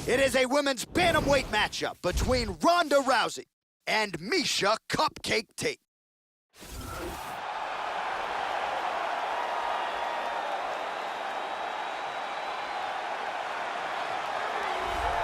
It is a women's bantamweight matchup between Ronda Rousey and Miesha Cupcake Tate.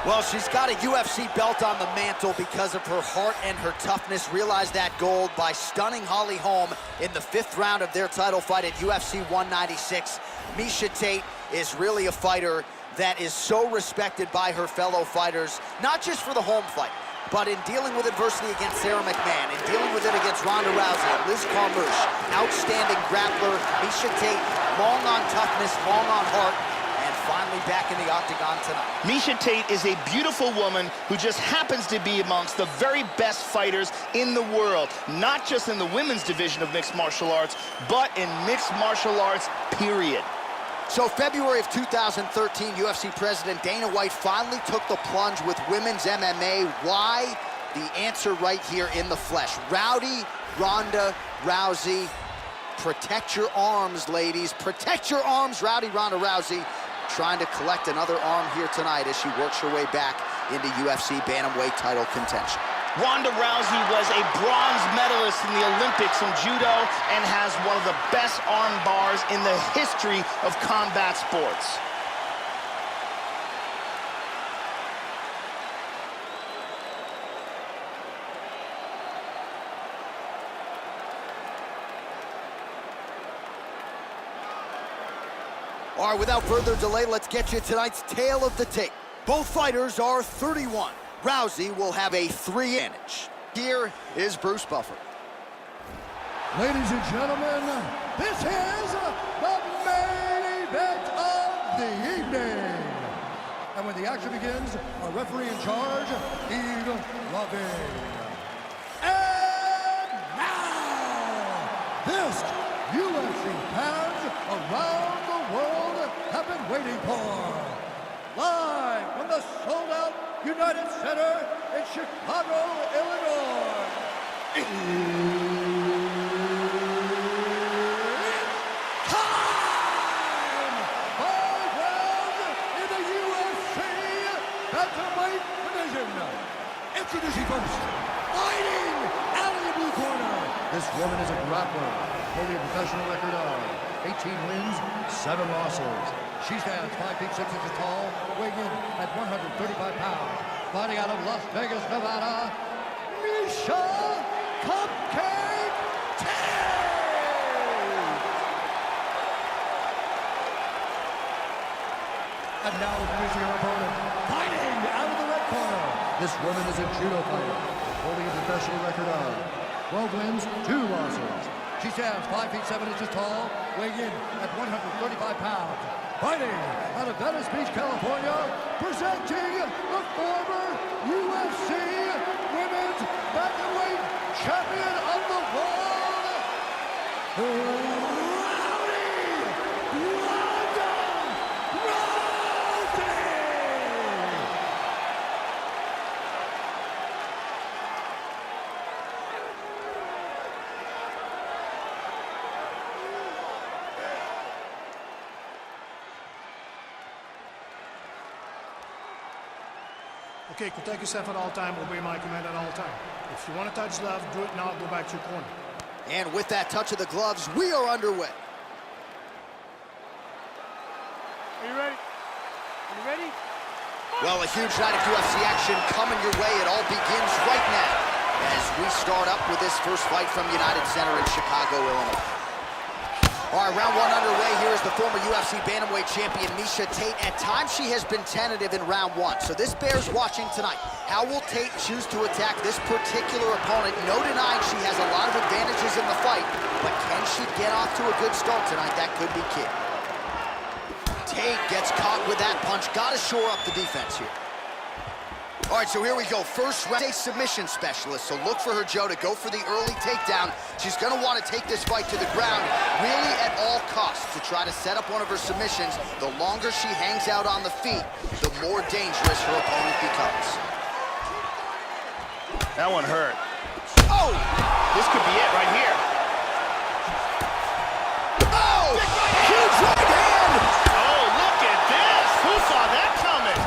Well, she's got a UFC belt on the mantle because of her heart and her toughness. Realized that gold by stunning Holly Holm in the 5th round of their title fight at UFC 196. Miesha Tate is really a fighter that is so respected by her fellow fighters, not just for the home fight, but in dealing with adversity against Sarah McMahon, in dealing with it against Ronda Rousey, Liz Carmouche. Outstanding grappler, Miesha Tate, long on toughness, long on heart, and finally back in the octagon tonight. Miesha Tate is a beautiful woman who just happens to be amongst the very best fighters in the world, not just in the women's division of mixed martial arts, but in mixed martial arts, period. So February of 2013, UFC President Dana White finally took the plunge with women's MMA. Why? The answer right here in the flesh. Rowdy, Ronda, Rousey. Protect your arms, ladies. Protect your arms, Rowdy Ronda Rousey. Trying to collect another arm here tonight as she works her way back into UFC bantamweight title contention. Ronda Rousey was a bronze medalist in the Olympics in judo and has one of the best arm bars in the history of combat sports. All right, without further delay, let's get you tonight's tale of the tape. Both fighters are 31. Rousey will have a 3 advantage. Here is Bruce Buffer. Ladies and gentlemen, this is the main event of the evening. And when the action begins, our referee in charge, Yves Loving. And now, this UFC fans around the world have been waiting for. Live from the sold-out United Center in Chicago, Illinois. It's time! 5 rounds in the UFC Bantamweight division. Introducing first, fighting out of the blue corner. This woman is a grappler, holding a professional record of 18 wins, 7 losses. She stands 5 feet 6 inches tall, weighing in at 135 pounds. Fighting out of Las Vegas, Nevada, Miesha Cupcake Tate! And now introducing her opponent, fighting out of the red corner. This woman is a judo fighter, holding a professional record of 12 wins, 2 losses. She stands 5 feet 7 inches tall, weighing in at 135 pounds. Fighting out of Venice Beach, California, presenting the former UFC Women's Bantamweight Champion of the world, Rowdy Ronda Rousey! Okay, protect yourself at all time, obey my command at all time. If you want to touch love, do it now, go back to your corner. And with that touch of the gloves, we are underway. Are you ready? Are you ready? Well, a huge night of UFC action coming your way. It all begins right now as we start up with this first fight from United Center in Chicago, Illinois. All right, round 1 underway. Here is the former UFC bantamweight champion, Miesha Tate. At times, she has been tentative in round 1, so this bears watching tonight. How will Tate choose to attack this particular opponent? No denying she has a lot of advantages in the fight, but can she get off to a good start tonight? That could be key. Tate gets caught with that punch. Got to shore up the defense here. All right, so here we go. First round, a submission specialist, so look for her, Joe, to go for the early takedown. She's going to want to take this fight to the ground, really at all costs, to try to set up one of her submissions. The longer she hangs out on the feet, the more dangerous her opponent becomes. That one hurt. Oh! This could be it right here. Oh! Huge right hand! Oh, look at this! Who saw that coming?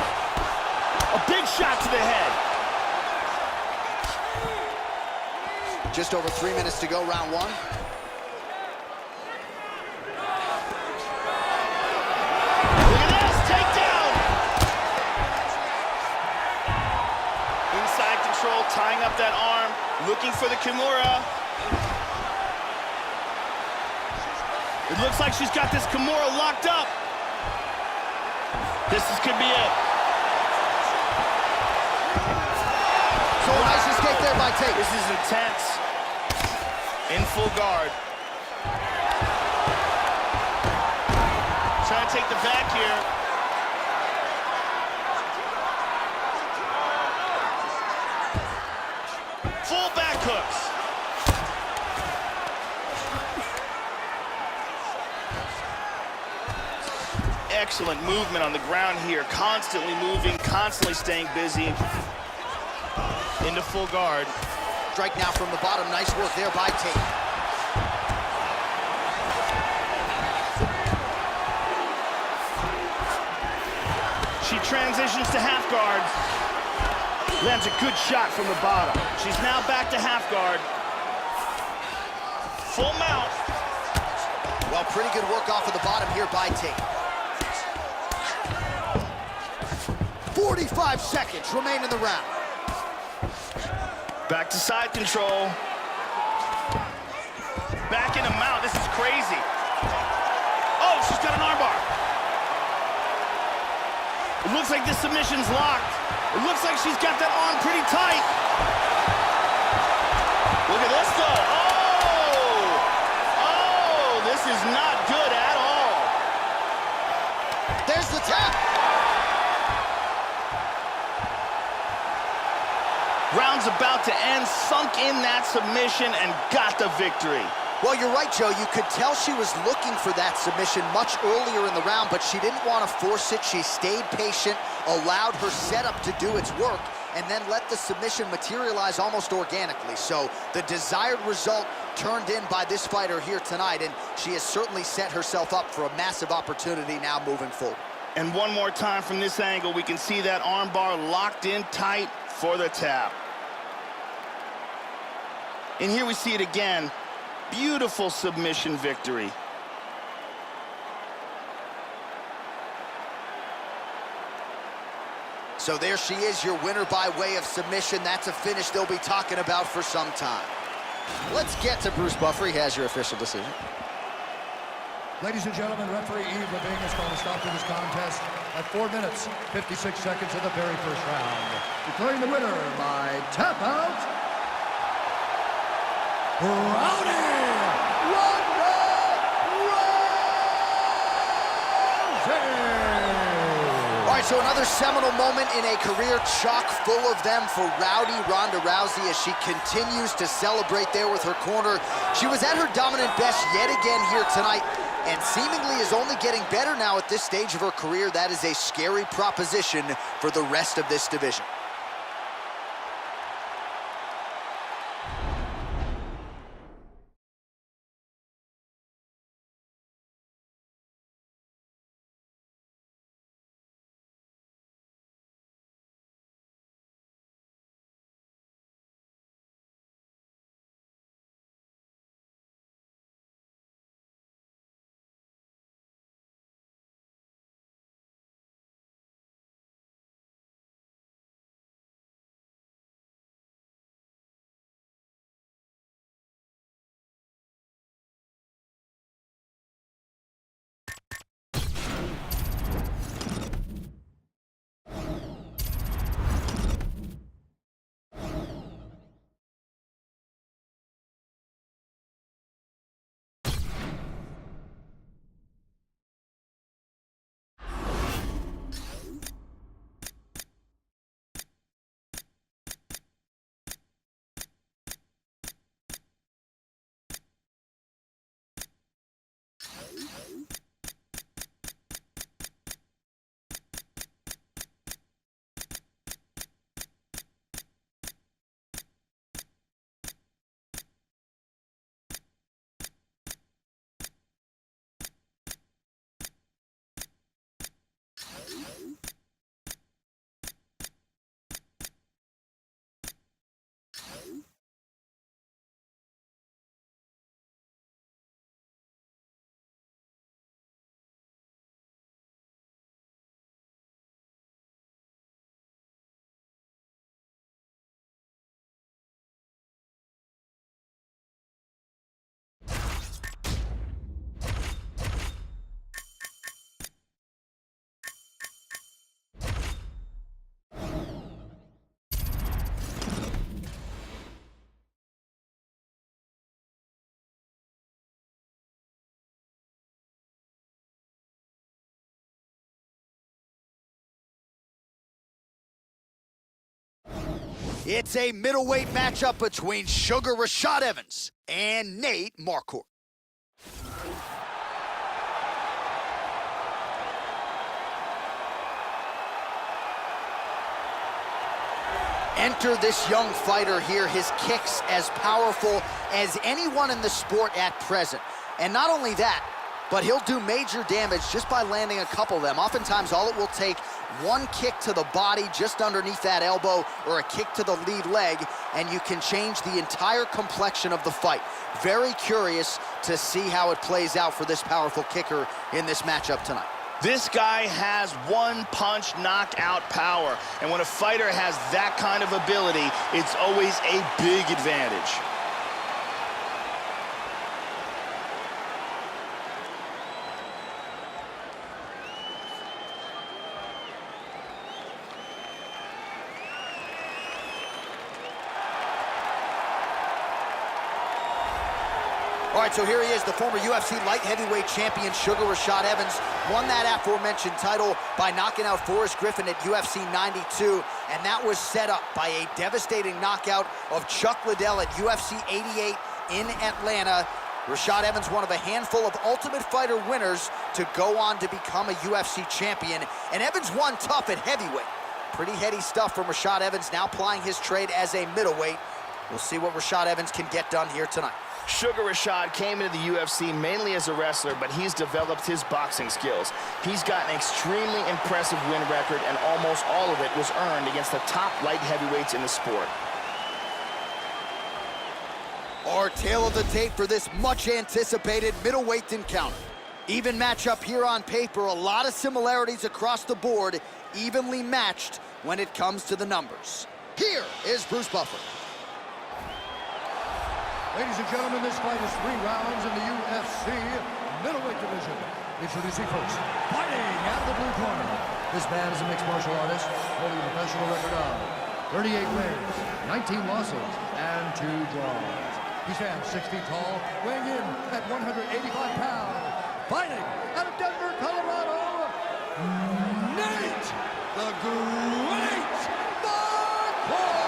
just over 3 minutes to go, round one. Look at this, takedown! Inside control, tying up that arm, looking for the Kimura. It looks like she's got this Kimura locked up. Could be it. So a nice escape there by Tate. This is intense. In full guard. Trying to take the back here. Full back hooks. Excellent movement on the ground here. Constantly moving, constantly staying busy. Into full guard. Strike now from the bottom. Nice work there by Tate. She transitions to half guard. Lands a good shot from the bottom. She's now back to half guard. Full mount. Well, pretty good work off of the bottom here by Tate. 45 seconds remain in the round. Back to side control. Back in a mount. This is crazy. Oh, she's got an armbar. It looks like this submission's locked. It looks like she's got that arm pretty tight. Look at this, though. Oh, this is not good at all. There's the tap. Round's about to end, sunk in that submission and got the victory. Well, you're right, Joe. You could tell she was looking for that submission much earlier in the round, but she didn't want to force it. She stayed patient, allowed her setup to do its work, and then let the submission materialize almost organically. So the desired result turned in by this fighter here tonight, and she has certainly set herself up for a massive opportunity now moving forward. And one more time from this angle, we can see that armbar locked in tight for the tap. And here we see it again. Beautiful submission victory. So there she is, your winner by way of submission. That's a finish they'll be talking about for some time. Let's get to Bruce Buffer. He has your official decision. Ladies and gentlemen, referee Yves Leving has called a stop to this contest at 4 minutes, 56 seconds of the very first round. Declaring the winner by tap out, Ronda Rousey! All right, so another seminal moment in a career chock full of them for Rowdy Ronda Rousey as she continues to celebrate there with her corner. She was at her dominant best yet again here tonight, and seemingly is only getting better now at this stage of her career. That is a scary proposition for the rest of this division. It's a middleweight matchup between Sugar Rashad Evans and Nate Marquardt. Enter this young fighter here, his kicks as powerful as anyone in the sport at present. And not only that, but he'll do major damage just by landing a couple of them. Oftentimes, all it will take one kick to the body just underneath that elbow or a kick to the lead leg, and you can change the entire complexion of the fight. Very curious to see how it plays out for this powerful kicker in this matchup tonight. This guy has one-punch knockout power, and when a fighter has that kind of ability, it's always a big advantage. All right, so here he is, the former UFC light heavyweight champion, Sugar Rashad Evans. Won that aforementioned title by knocking out Forrest Griffin at UFC 92, and that was set up by a devastating knockout of Chuck Liddell at UFC 88 in Atlanta. Rashad Evans, one of a handful of Ultimate Fighter winners to go on to become a UFC champion, and Evans won tough at heavyweight. Pretty heady stuff from Rashad Evans, now plying his trade as a middleweight. We'll see what Rashad Evans can get done here tonight. Sugar Rashad came into the UFC mainly as a wrestler, but he's developed his boxing skills. He's got an extremely impressive win record, and almost all of it was earned against the top light heavyweights in the sport. Our tale of the tape for this much-anticipated middleweight encounter. Even matchup here on paper, a lot of similarities across the board, evenly matched when it comes to the numbers. Here is Bruce Buffer. Ladies and gentlemen, this fight is 3 rounds in the UFC middleweight division. Introducing first, fighting out of the blue corner. This man is a mixed martial artist, holding a professional record of 38 wins, 19 losses, and 2 draws. He stands 6 feet tall, weighing in at 185 pounds. Fighting out of Denver, Colorado, Nate, the Great Marquardt!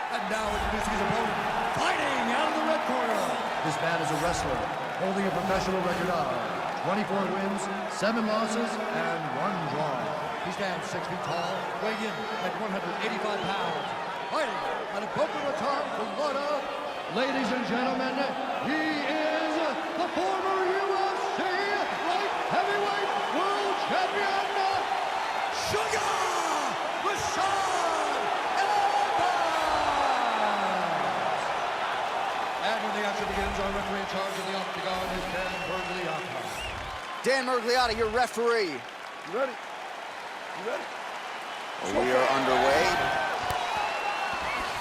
And now introducing his opponent, fighting out of the red corner. This man is a wrestler, holding a professional record of 24 wins, 7 losses, and 1 draw. He stands 6 feet tall, weighing in at 185 pounds. Fighting out of Boca Raton, Florida. Ladies and gentlemen, he is the former UFC light heavyweight world champion, Sugar Rashad Evans! And when the action begins, our referee in charge of the octagon is Dan Mergliotta. Dan Mergliotta, your referee. You ready? You ready? We are underway.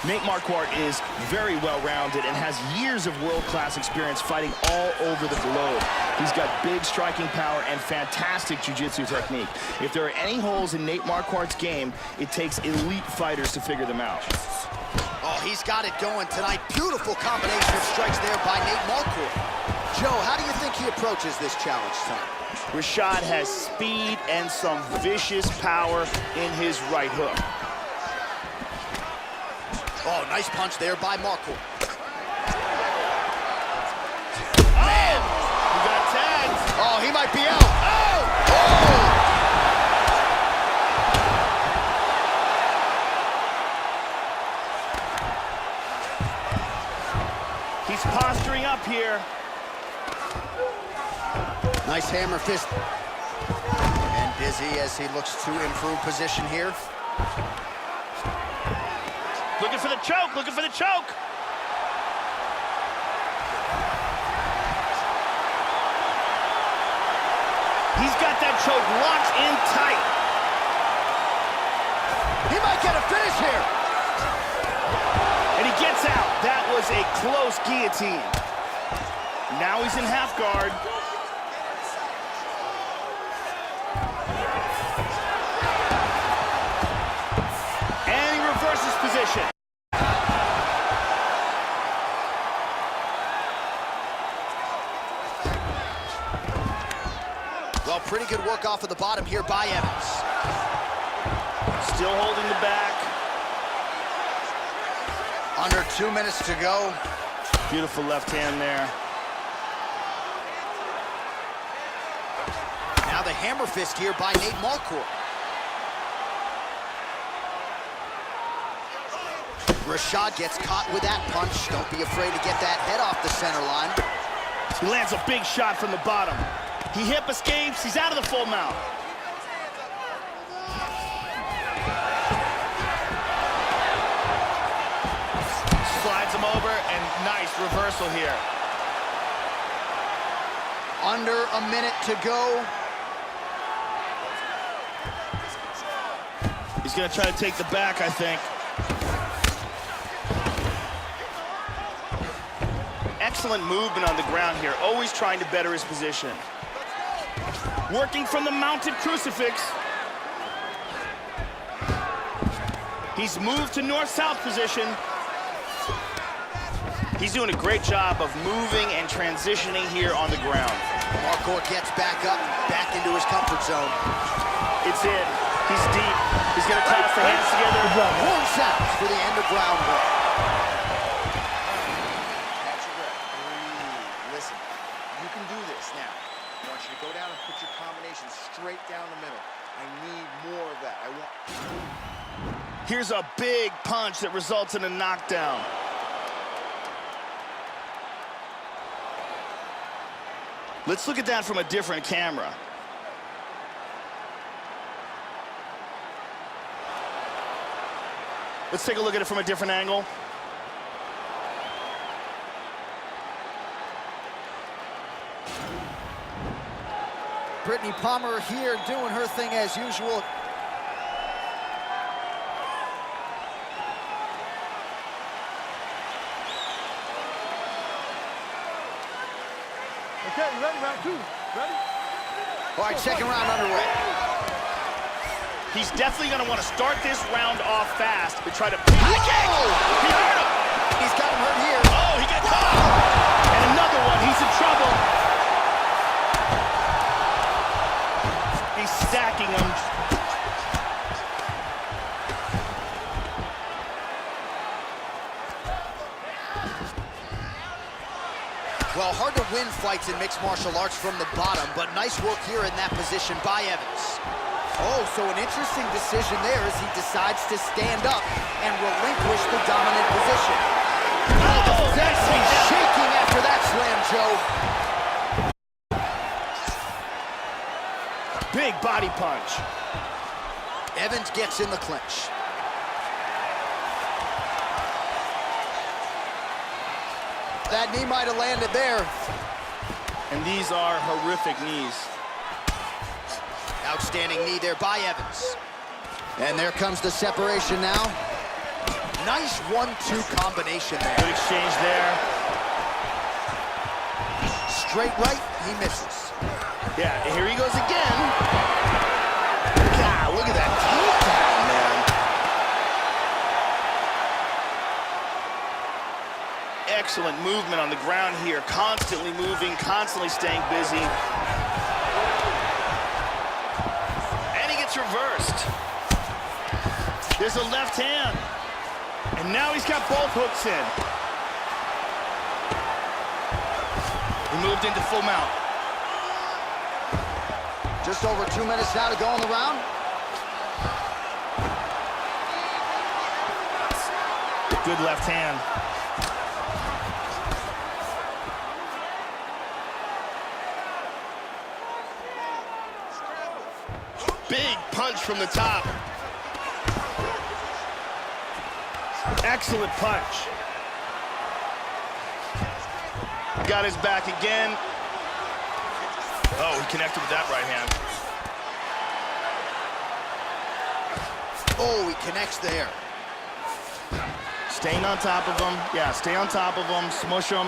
Nate Marquardt is very well-rounded and has years of world-class experience fighting all over the globe. He's got big striking power and fantastic jiu-jitsu technique. If there are any holes in Nate Marquardt's game, it takes elite fighters to figure them out. Oh, he's got it going tonight. Beautiful combination of strikes there by Nate Marquardt. Joe, how do you think he approaches this challenge tonight? Rashad has speed and some vicious power in his right hook. Oh, nice punch there by Marquardt. Man, he got tagged. Oh, he might be out. Oh! Oh! He's posturing up here. Nice hammer fist. And busy as he looks to improve position here. Looking for the choke, looking for the choke. He's got that choke locked in tight. He might get a finish here. And he gets out. That was a close guillotine. Now he's in half guard. And he reverses position. pretty good work off of the bottom here by Evans. Still holding the back. Under 2 minutes to go. Beautiful left hand there. Now the hammer fist here by Nate Marquardt. Rashad gets caught with that punch. Don't be afraid to get that head off the center line. He lands a big shot from the bottom. He hip escapes. He's out of the full mount. Slides him over, and nice reversal here. Under a minute to go. He's gonna try to take the back, I think. Excellent movement on the ground here, always trying to better his position. Working from the mounted crucifix. He's moved to north-south position. He's doing a great job of moving and transitioning here on the ground. Marquardt gets back up, back into his comfort zone. It's in. He's deep. He's gonna toss the hands together. Horn sounds for the end of round one. Listen, you can do this now. I want you to go down and put your combination straight down the middle. I need more of that. I want... Here's a big punch that results in a knockdown. Let's look at that from a different camera. Let's take a look at it from a different angle. Brittany Palmer here doing her thing as usual. Okay, you ready? Round two. Ready? All right, second round underway. He's definitely going to want to start this round off fast to try to... He hurt him! He's got him hurt here. Oh, he got caught! And another one. He's in trouble. He's stacking him. Well, hard to win fights in mixed martial arts from the bottom, but nice work here in that position by Evans. Oh, so an interesting decision there as he decides to stand up and relinquish the dominant position. Oh, that's shaking after that slam, Joe. Big body punch. Evans gets in the clinch. That knee might have landed there. And these are horrific knees. Outstanding knee there by Evans. And there comes the separation now. Nice 1-2 combination there. Good exchange there. Straight right, he misses. Yeah, and here he goes again. God, look at that takedown, man. Excellent movement on the ground here. Constantly moving, constantly staying busy. Reversed. There's a left hand. And now he's got both hooks in. He moved into full mount. Just over 2 minutes now to go in the round. Good left hand. Big punch from the top. Excellent punch. Got his back again. Oh, he connected with that right hand. Oh, he connects there. Staying on top of him. Yeah, stay on top of him. Smush him.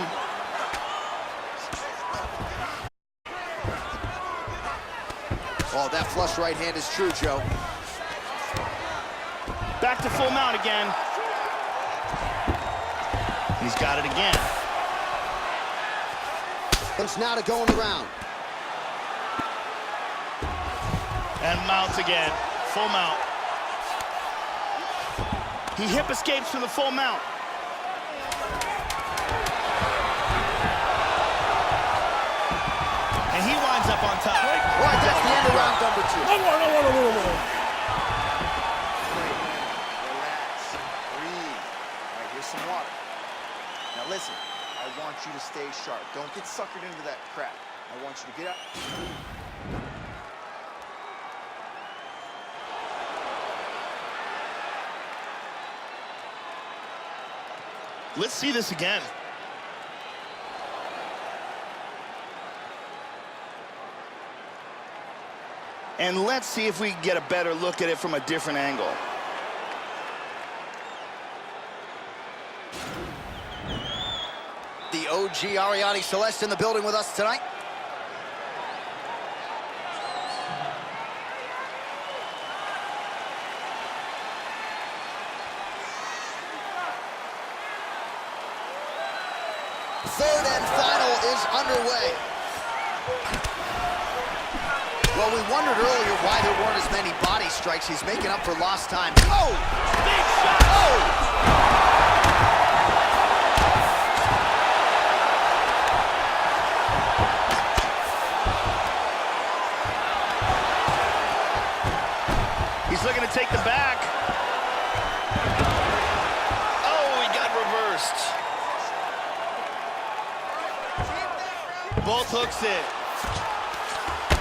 Oh, that flush right hand is true, Joe. Back to full mount again. He's got it again. It's now to go in the round. And mounts again. Full mount. He hip escapes from the full mount. And he winds up on top. All right, that's the end of round number 2. Relax. Breathe. All right, here's some water. Now listen, I want you to stay sharp. Don't get suckered into that crap. I want you to get up. Let's see this again. And let's see if we can get a better look at it from a different angle. The OG Ariane Celeste in the building with us tonight. Third and final is underway. Well, we wondered earlier why there weren't as many body strikes. He's making up for lost time. Oh! Big shot! Oh! He's looking to take the back. Oh, he got reversed. Both hooks in.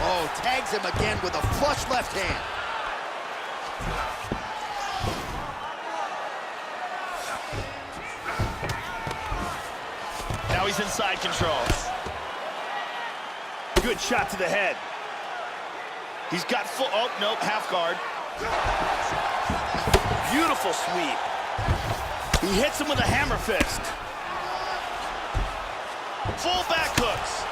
Oh, tags him again with a flush left hand. Now he's in side control. Good shot to the head. He's got full, oh, nope, half guard. Beautiful sweep. He hits him with a hammer fist. Full back hooks.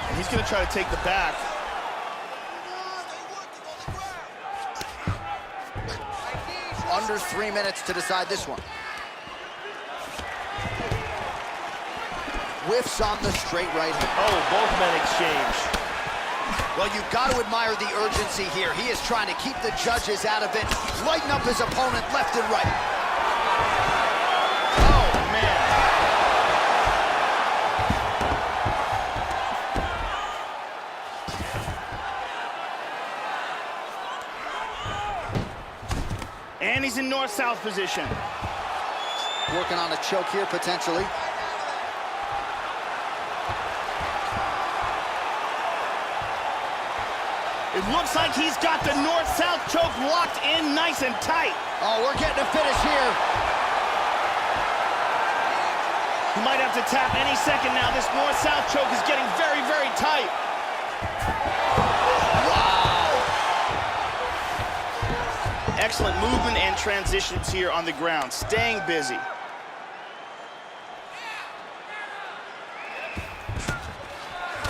And he's gonna try to take the back. Under 3 minutes to decide this one. Whiffs on the straight right hand. Oh, both men exchange. Well, you've got to admire the urgency here. He is trying to keep the judges out of it, lighten up his opponent left and right. Oh, man. And he's in north-south position. Working on a choke here, potentially. It looks like he's got the north-south choke locked in nice and tight. Oh, we're getting a finish here. He might have to tap any second now. This north-south choke is getting very, very tight. Wow. Excellent movement and transitions here on the ground. Staying busy.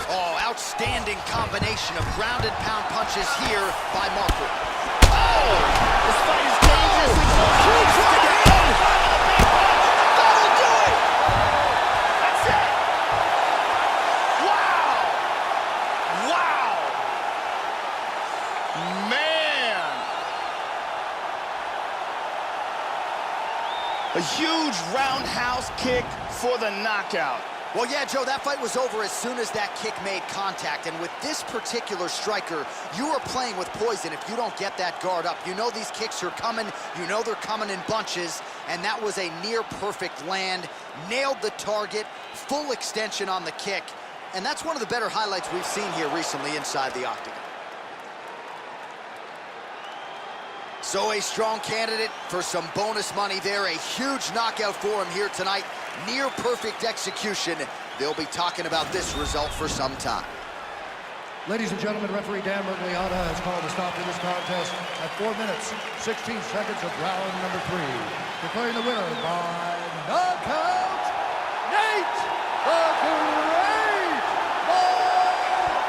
Oh, outstanding combination of ground and pound punches here by Marquardt. Oh! This fight is dangerously close. Huge right hand! That'll do it! That's it! Wow! Wow! Man! A huge roundhouse kick for the knockout. Well, yeah, Joe, that fight was over as soon as that kick made contact. And with this particular striker, you are playing with poison if you don't get that guard up. You know these kicks are coming. You know they're coming in bunches. And that was a near-perfect land. Nailed the target. Full extension on the kick. And that's one of the better highlights we've seen here recently inside the octagon. So a strong candidate for some bonus money there. A huge knockout for him here tonight. Near perfect execution. They'll be talking about this result for some time. Ladies and gentlemen, referee Dan Mergliata has called a stop to this contest at 4 minutes, 16 seconds of round number 3. Declaring the winner by knockout, Nate the Great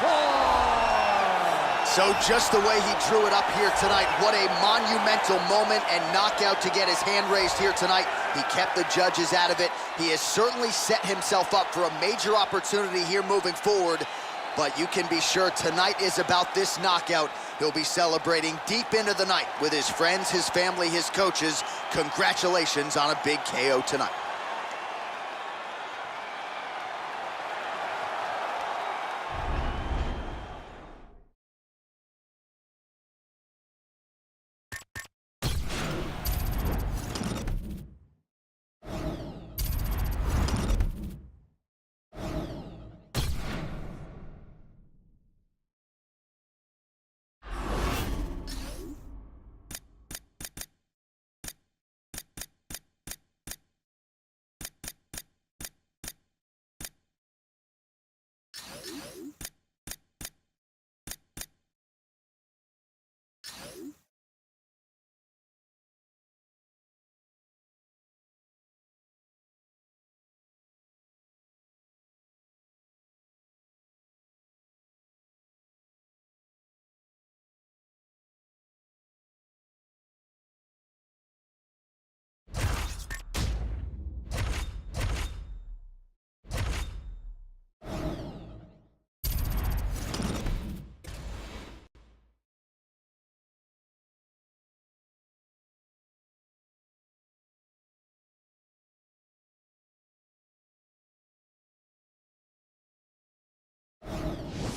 Marquardt. So just the way he drew it up here tonight, what a monumental moment and knockout to get his hand raised here tonight. He kept the judges out of it. He has certainly set himself up for a major opportunity here moving forward, but you can be sure tonight is about this knockout. He'll be celebrating deep into the night with his friends, his family, his coaches. Congratulations on a big KO tonight.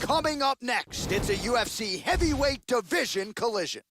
Coming up next, it's a UFC heavyweight division collision.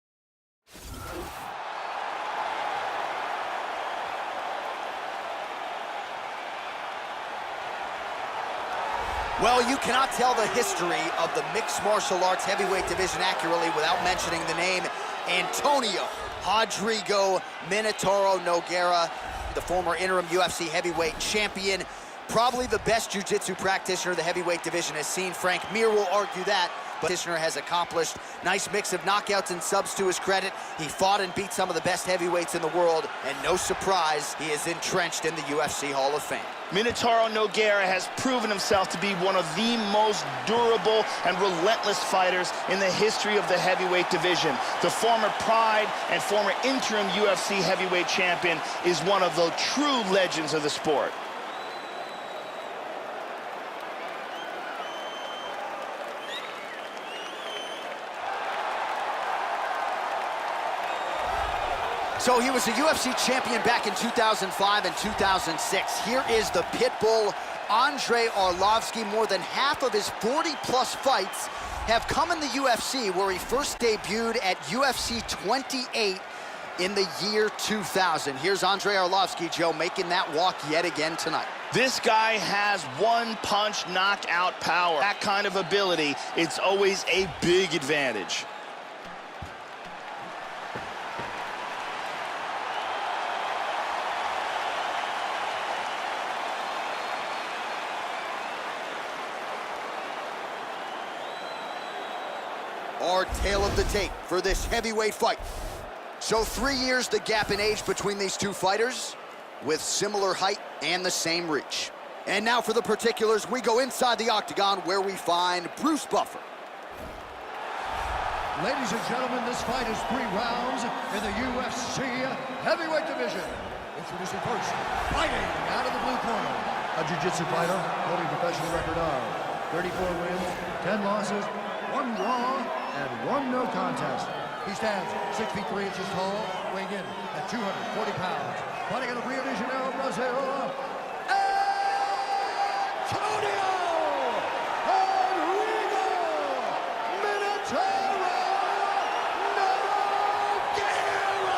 Well, you cannot tell the history of the mixed martial arts heavyweight division accurately without mentioning the name Antonio Rodrigo Minotauro Nogueira, the former interim UFC heavyweight champion. Probably the best jiu-jitsu practitioner the heavyweight division has seen. Frank Mir will argue that, but practitioner has accomplished. Nice mix of knockouts and subs to his credit. He fought and beat some of the best heavyweights in the world, and no surprise, he is entrenched in the UFC Hall of Fame. Minotauro Nogueira has proven himself to be one of the most durable and relentless fighters in the history of the heavyweight division. The former Pride and former interim UFC heavyweight champion is one of the true legends of the sport. So he was a UFC champion back in 2005 and 2006. Here is the pit bull, Andrei Arlovski. More than half of his 40-plus fights have come in the UFC, where he first debuted at UFC 28 in the year 2000. Here's Andrei Arlovski, Joe, making that walk yet again tonight. This guy has one-punch knockout power. That kind of ability, it's always a big advantage. Our tale of the tape for this heavyweight fight. So 3 years the gap in age between these two fighters, with similar height and the same reach. And now for the particulars, we go inside the octagon where we find Bruce Buffer. Ladies and gentlemen, this fight is 3 rounds in the UFC heavyweight division. Introducing first, fighting out of the blue corner, a jiu-jitsu fighter holding a professional record of 34 wins, 10 losses, 1 draw, and 1 no contest. He stands 6 feet 3 inches tall, weighing in at 240 pounds. Fighting out of Rio de Janeiro, Brazil, Antonio Rodrigo Minotauro Nogueira.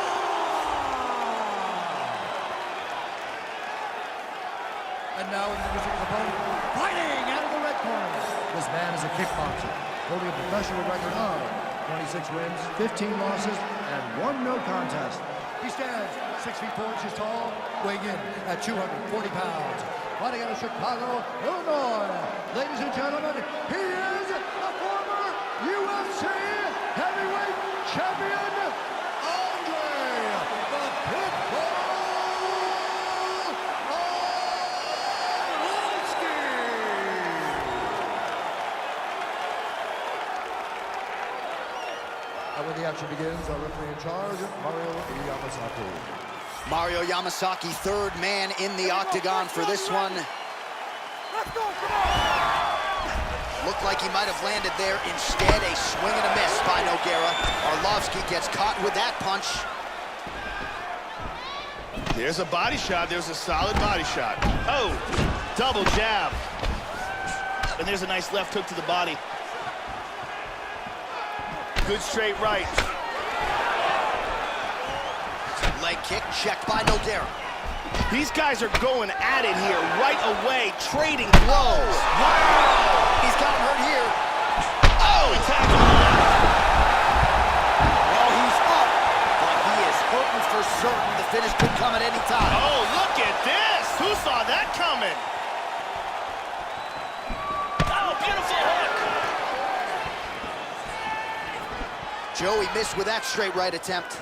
And now introducing his opponent, fighting out of the red corner. This man is a kickboxer, holding a professional record of 26 wins, 15 losses, and 1 no contest. He stands 6 feet 4 inches tall, weighing in at 240 pounds. Fighting out of Chicago, Illinois. Ladies and gentlemen, he is a former UFC heavyweight champion, Andrei the Pitbull Arlovski. Now when the action begins, our referee in charge, Mario Yamasaki. Mario Yamasaki, third man in the octagon for this one. Let's go, come on! Looked like he might have landed there. Instead, a swing and a miss by Nogueira. Arlovski gets caught with that punch. There's a body shot. There's a solid body shot. Oh, double jab. And there's a nice left hook to the body. Good straight right. Leg kick checked by Nogueira. These guys are going at it here right away, trading blows. Wow! He's got him hurt here. Oh, he tagged him. Well, he's up, but he is hurting for certain. The finish could come at any time. Oh, look at this. Who saw that coming? Oh, beautiful hook. Joey missed with that straight right attempt.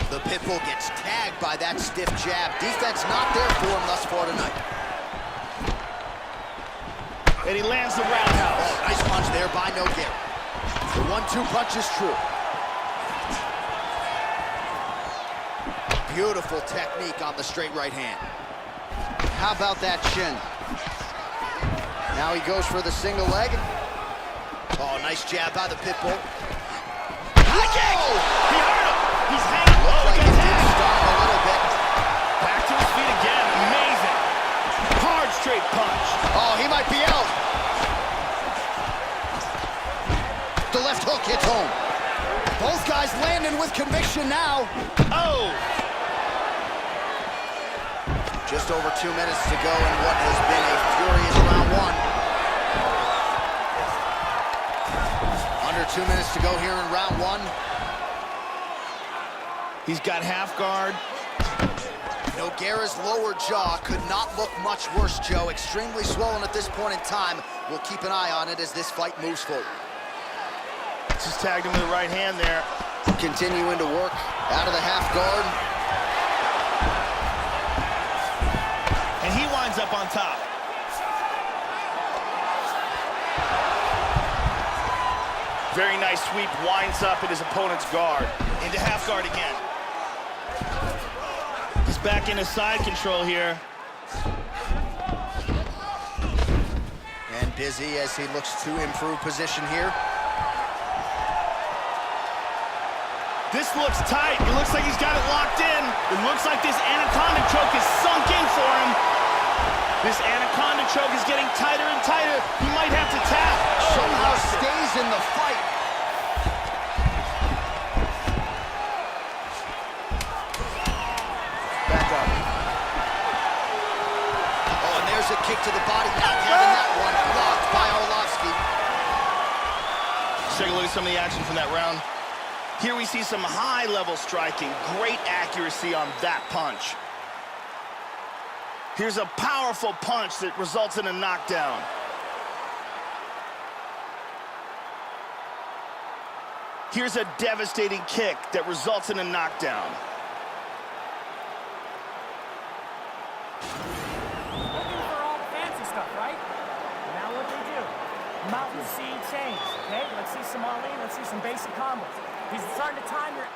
The Pitbull gets tagged by that stiff jab. Defense not there for him thus far tonight. And he lands the roundhouse. Oh, nice punch there by Nogueira. The 1-2 punch is true. Beautiful technique on the straight right hand. How about that shin? Now he goes for the single leg. Oh, nice jab by the Pitbull. High kick! He hurt him! He's hanging low. Like it Gets did tagged. start a little bit. Back to his feet again. Amazing. Hard straight punch. Oh, he might be out. The left hook hits home. Both guys landing with conviction now. Oh! Just over 2 minutes to go in what has been a furious round one. Under 2 minutes to go here in round one. He's got half guard. Nogueira's lower jaw could not look much worse, Joe. Extremely swollen at this point in time. We'll keep an eye on it as this fight moves forward. Just tagged him with the right hand there. Continuing to work out of the half guard. And he winds up on top. Very nice sweep, winds up in his opponent's guard. Into half guard again. He's back into side control here. And busy as he looks to improve position here. This looks tight. It looks like he's got it locked in. It looks like this anaconda choke is sunk in for him. This anaconda choke is getting tighter and tighter. He might have to tap. Somehow stays in the fight. Back up. Oh, and there's a kick to the body. Not having that one blocked by Arlovski. Let's take a look at some of the action from that round. Here we see some high-level striking. Great accuracy on that punch. Here's a powerful punch that results in a knockdown. Here's a devastating kick that results in a knockdown. Looking for all the fancy stuff, right? Now what they do? Mountain seed chains, okay? Let's see some all-in, let's see some basic combos. He's starting to time your...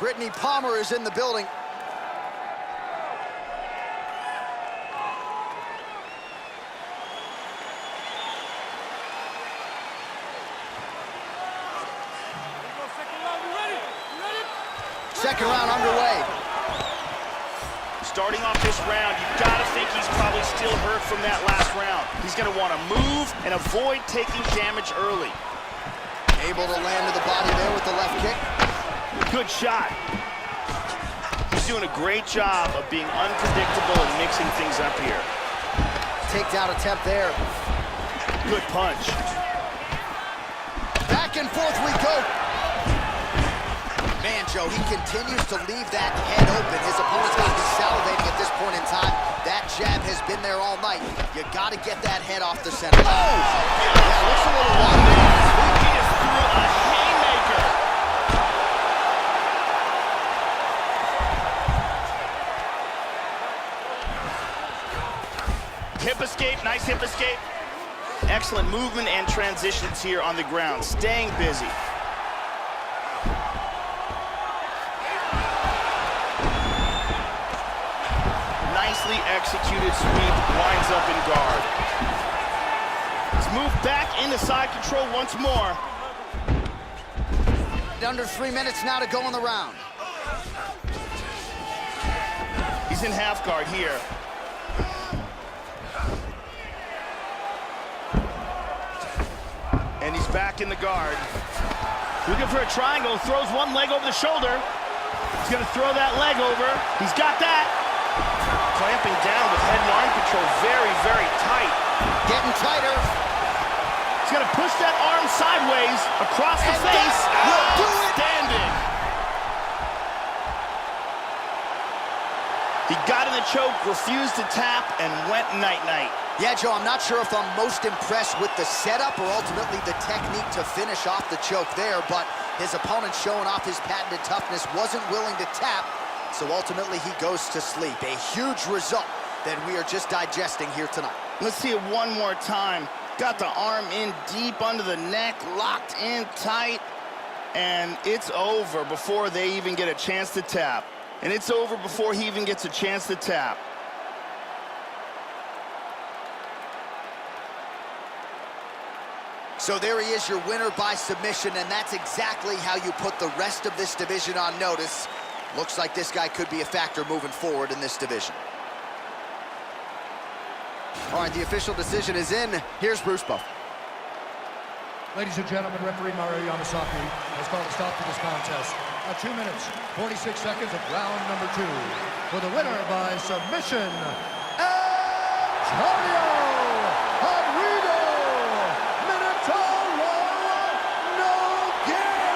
Brittany Palmer is in the building. Second round underway. Starting off this round, you've got to think he's probably still hurt from that last round. He's going to want to move and avoid taking damage early. Able to land to the body there with the left kick. Good shot. He's doing a great job of being unpredictable and mixing things up here. Takedown attempt there. Good punch. Back and forth we go. Man, Joe, he continues to leave that head open. His opponent's got to be salivating at this point in time. That jab has been there all night. You got to get that head off the center. Oh! Yeah, looks a little wobbly. He just threw a haymaker. Hip escape, nice hip escape. Excellent movement and transitions here on the ground. Staying busy. executed sweep winds up in guard. Let's move back into side control once more. Under 3 minutes now to go in the round. He's in half guard here. And he's back in the guard. Looking for a triangle, throws one leg over the shoulder. He's gonna throw that leg over. He's got that. Clamping down with head and arm control, very, very tight. Getting tighter. He's gonna push that arm sideways across the face. Will do it. Standing. He got in the choke, refused to tap, and went night-night. Yeah, Joe, I'm not sure if I'm most impressed with the setup or ultimately the technique to finish off the choke there, but his opponent showing off his patented toughness, wasn't willing to tap, so ultimately he goes to sleep. A huge result that we are just digesting here tonight. Let's see it one more time. Got the arm in deep under the neck, locked in tight, and it's over before they even get a chance to tap. And it's over before he even gets a chance to tap. So there he is, your winner by submission, and that's exactly how you put the rest of this division on notice. Looks like this guy could be a factor moving forward in this division. All right, the official decision is in. Here's Bruce Buff. Ladies and gentlemen, referee Mario Yamasaki has called a stop to this contest at 2 minutes, 46 seconds of round number 2. For the winner by submission, Antonio Minotauro Nogueira!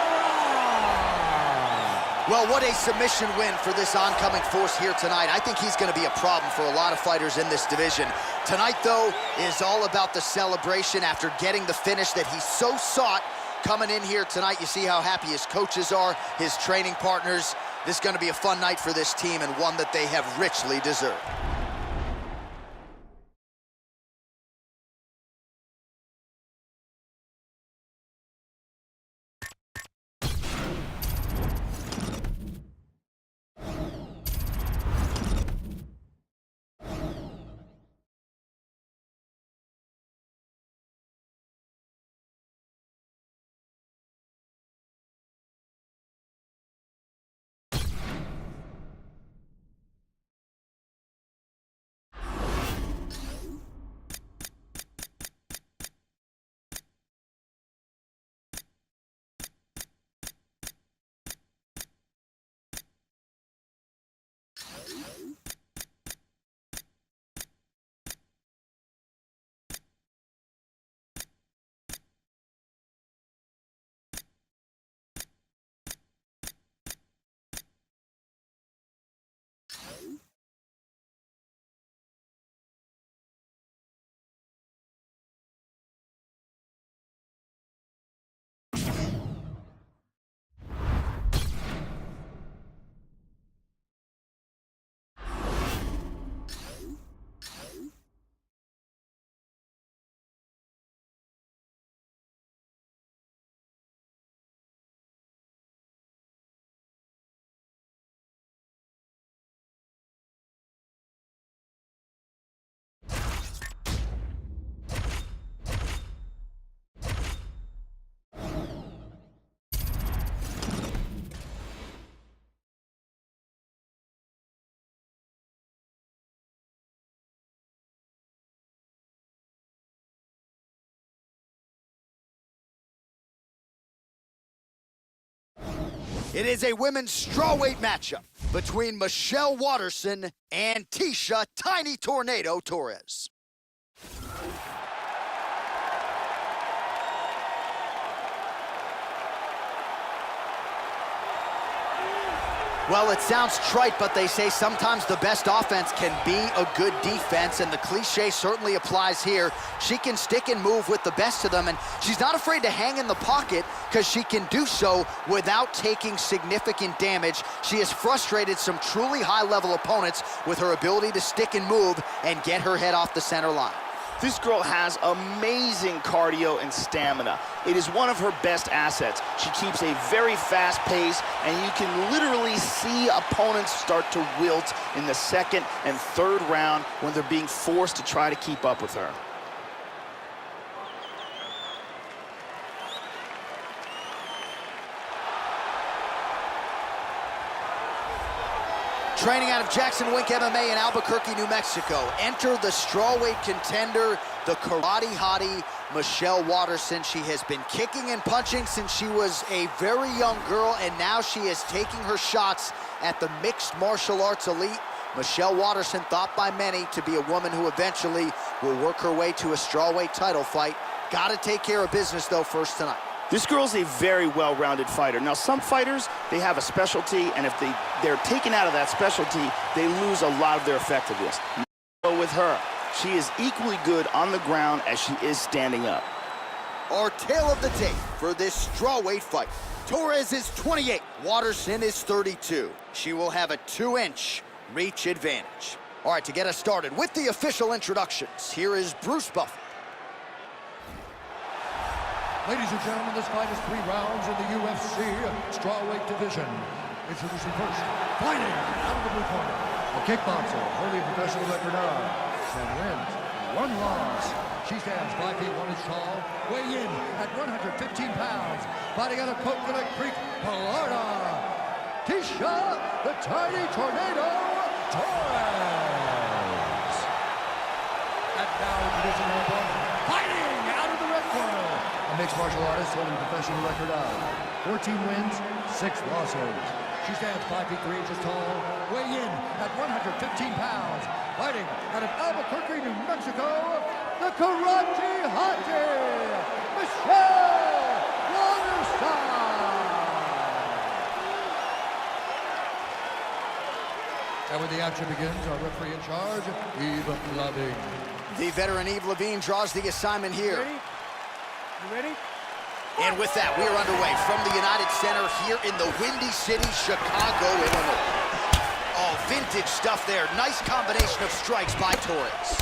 Well, what a submission win for this oncoming force here tonight. I think he's going to be a problem for a lot of fighters in this division. Tonight, though, is all about the celebration after getting the finish that he so sought. Coming in here tonight, you see how happy his coaches are, his training partners. This is going to be a fun night for this team and one that they have richly deserved. It is a women's strawweight matchup between Michelle Waterson and Tecia Tiny Tornado Torres. Well, it sounds trite, but they say sometimes the best offense can be a good defense, and the cliche certainly applies here. She can stick and move with the best of them, and she's not afraid to hang in the pocket because she can do so without taking significant damage. She has frustrated some truly high-level opponents with her ability to stick and move and get her head off the center line. This girl has amazing cardio and stamina. It is one of her best assets. She keeps a very fast pace, and you can literally see opponents start to wilt in the second and third round when they're being forced to try to keep up with her. Training out of Jackson Wink MMA in Albuquerque, New Mexico. Enter the strawweight contender, the karate hottie, Michelle Waterson. She has been kicking and punching since she was a very young girl, and now she is taking her shots at the mixed martial arts elite. Michelle Waterson, thought by many to be a woman who eventually will work her way to a strawweight title fight. Gotta take care of business, though, first tonight. This girl's a very well-rounded fighter. Now, some fighters, they have a specialty, and if they're taken out of that specialty, they lose a lot of their effectiveness. But with her, she is equally good on the ground as she is standing up. Our tale of the tape for this strawweight fight. Torres is 28, Waterson is 32. She will have a 2-inch reach advantage. All right, to get us started with the official introductions, here is Bruce Buffer. Ladies and gentlemen, this fight is 3 rounds in the UFC strawweight division. Introducing first, fighting out of the blue corner, a kickboxer, holding a professional record of 10 wins, 1 loss. She stands 5 feet 1 inch tall, weighing in at 115 pounds, fighting out of Coconut Creek, Florida. Tecia, the tiny tornado, Torres. And now introducing her opponent, fighting out of the red corner, a mixed martial artist holding a professional record of 14 wins, 6 losses. She stands 5 feet 3 inches tall, weighing in at 115 pounds, fighting out of Albuquerque, New Mexico, the karate hottie, Michelle Waterson. And when the action begins, our referee in charge, Eve Loving. The veteran Eve Levine draws the assignment here. Ready? You ready? And with that, we are underway from the United Center here in the Windy City, Chicago, Illinois. Oh, vintage stuff there. Nice combination of strikes by Torres.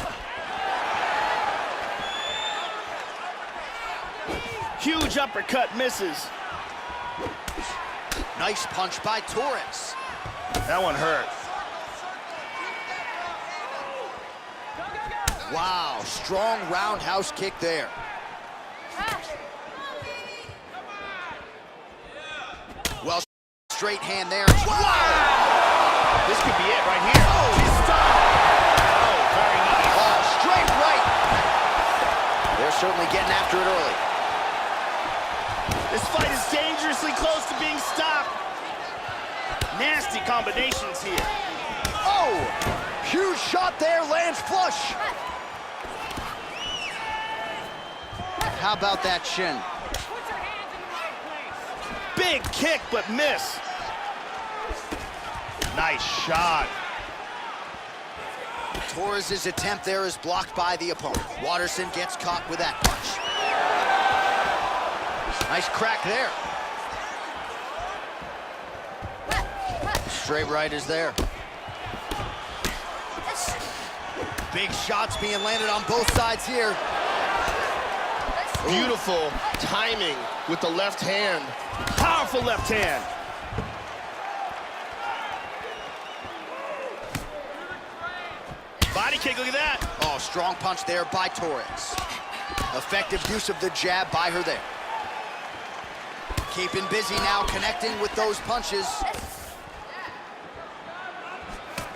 Huge uppercut misses. Nice punch by Torres. That one hurt. Wow, strong roundhouse kick there. Well, straight hand there. Wow! This could be it right here. Oh, he's stunned. Oh, very nice. Oh, straight right. They're certainly getting after it early. This fight is dangerously close to being stopped. Nasty combinations here. Oh, huge shot there, lands flush. How about that shin? Big kick, but miss. Nice shot. Torres' attempt there is blocked by the opponent. Waterson gets caught with that punch. Nice crack there. Straight right is there. Big shots being landed on both sides here. Beautiful timing with the left hand. Powerful left hand. Body kick, look at that. Oh, strong punch there by Torres. Effective use of the jab by her there. Keeping busy now, connecting with those punches.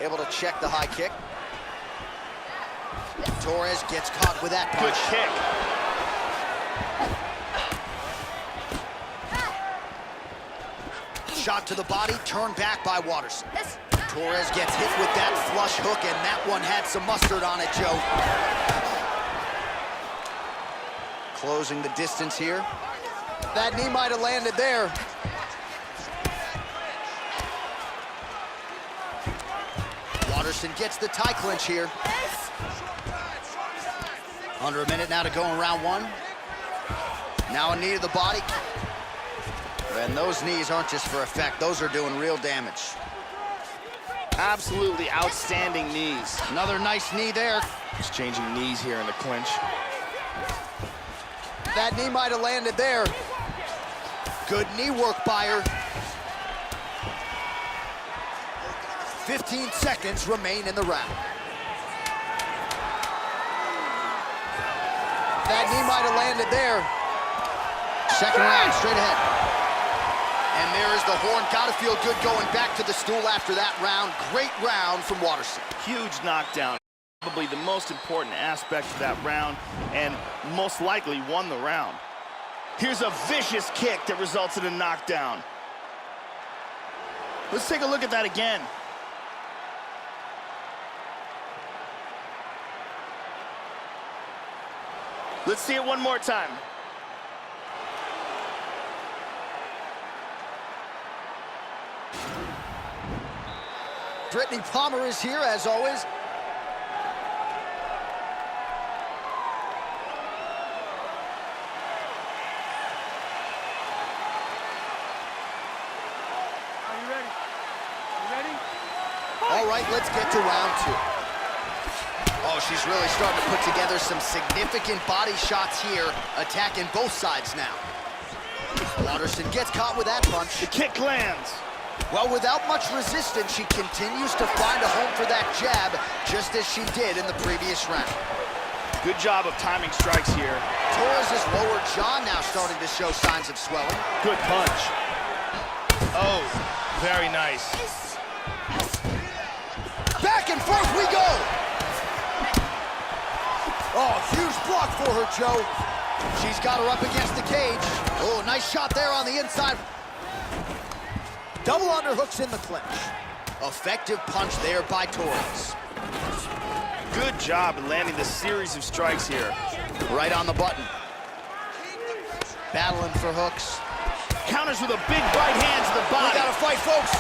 Able to check the high kick. Torres gets caught with that punch. Good kick. Shot to the body, turned back by Waterson. Torres gets hit with that flush hook, and that one had some mustard on it, Joe. Closing the distance here. That knee might have landed there. Waterson gets the tie clinch here. Under a minute now to go in round 1. Now a knee to the body. And those knees aren't just for effect. Those are doing real damage. Absolutely outstanding knees. Another nice knee there. Exchanging knees here in the clinch. That knee might have landed there. Good knee work by her. 15 seconds remain in the round. That knee might have landed there. Second round, straight ahead. And there is the horn. Gotta feel good going back to the stool after that round. Great round from Waterson. Huge knockdown. Probably the most important aspect of that round, and most likely won the round. Here's a vicious kick that results in a knockdown. Let's take a look at that again. Let's see it one more time. Brittany Palmer is here, as always. Are you ready? You ready? All right, let's get to round 2. Oh, she's really starting to put together some significant body shots here, attacking both sides now. Waterson gets caught with that punch. The kick lands. Well, without much resistance, she continues to find a home for that jab, just as she did in the previous round. Good job of timing strikes here. Torres' lower jaw now starting to show signs of swelling. Good punch. Oh, very nice. Back and forth we go! Oh, huge block for her, Joe. She's got her up against the cage. Oh, nice shot there on the inside. Double underhooks in the clinch. Effective punch there by Torres. Good job in landing the series of strikes here. Right on the button. Battling for hooks. Counters with a big right hand to the body. We gotta fight, folks.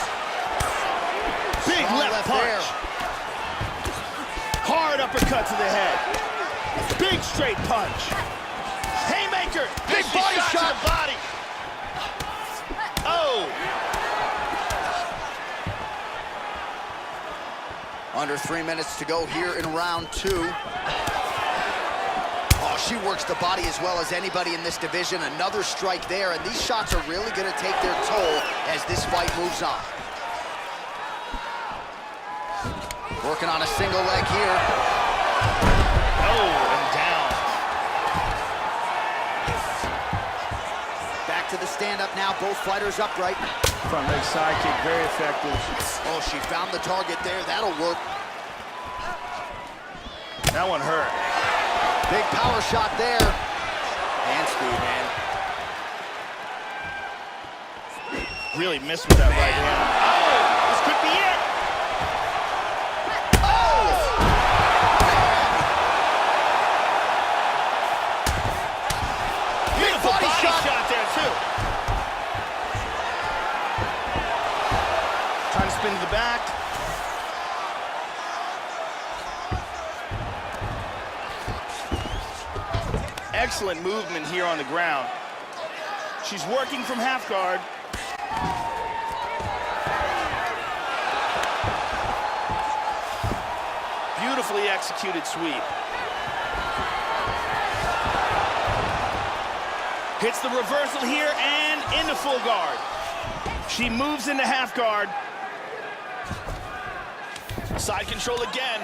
Big Strong left punch. there. Hard uppercut to the head. Big straight punch. Haymaker. Big body shot. To the body. Oh. Under 3 minutes to go here in round 2. Oh, she works the body as well as anybody in this division. Another strike there, and these shots are really going to take their toll as this fight moves on. Working on a single leg here. Oh, and down. Back to the stand-up now, both fighters upright. Front leg side kick, very effective. Oh, she found the target there. That'll work. That one hurt. Big power shot there. Hand speed, man. Really missed with that right hand. Oh, this could be it. Oh! Beautiful body shot there, too. Trying to spin to the back. Excellent movement here on the ground. She's working from half guard. Beautifully executed sweep. Hits the reversal here and into full guard. She moves into half guard. Side control again.